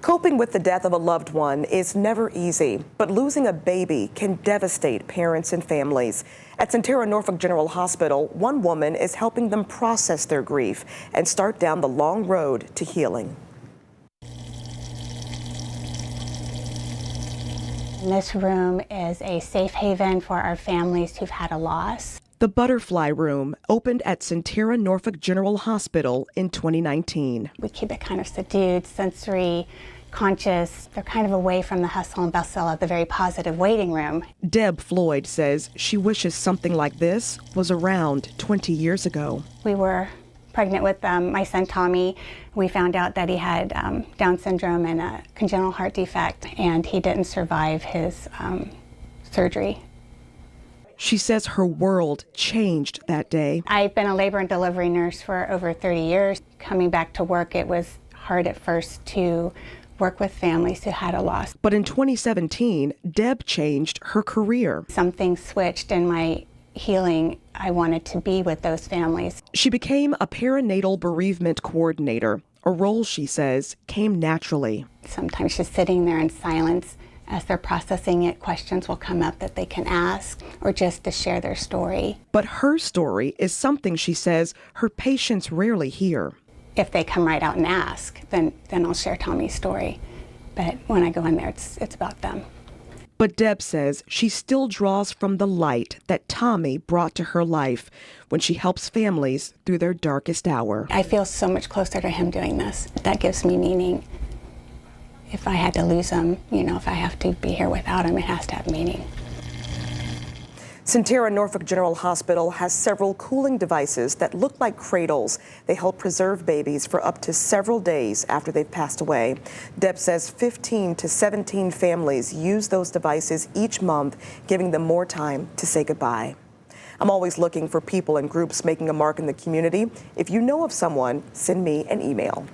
Coping with the death of a loved one is never easy, but losing a baby can devastate parents and families. At Sentara Norfolk General Hospital, one woman is helping them process their grief and start down the long road to healing. This room is a safe haven for our families who've had a loss. The Butterfly Room opened at Sentara Norfolk General Hospital in 2019. We keep it kind of subdued, sensory, conscious. They're kind of away from the hustle and bustle of the very positive waiting room. Deb Floyd says she wishes something like this was around 20 years ago. We were pregnant with my son Tommy. We found out that he had Down syndrome and a congenital heart defect, and he didn't survive his surgery. She says her world changed that day. I've been a labor and delivery nurse for over 30 years. Coming back to work, it was hard at first to work with families who had a loss. But in 2017, Deb changed her career. Something switched in my healing. I wanted to be with those families. She became a perinatal bereavement coordinator, a role she says came naturally. Sometimes just sitting there in silence as they're processing it, questions will come up that they can ask, or just to share their story. But her story is something she says her patients rarely hear. If they come right out and ask, then I'll share Tommy's story. But when I go in there, it's about them. But Deb says she still draws from the light that Tommy brought to her life when she helps families through their darkest hour. I feel so much closer to him doing this. That gives me meaning. If I had to lose him, if I have to be here without him, it has to have meaning. Sentara Norfolk General Hospital has several cooling devices that look like cradles. They help preserve babies for up to several days after they've passed away. Deb says 15 to 17 families use those devices each month, giving them more time to say goodbye. I'm always looking for people and groups making a mark in the community. If you know of someone, send me an email.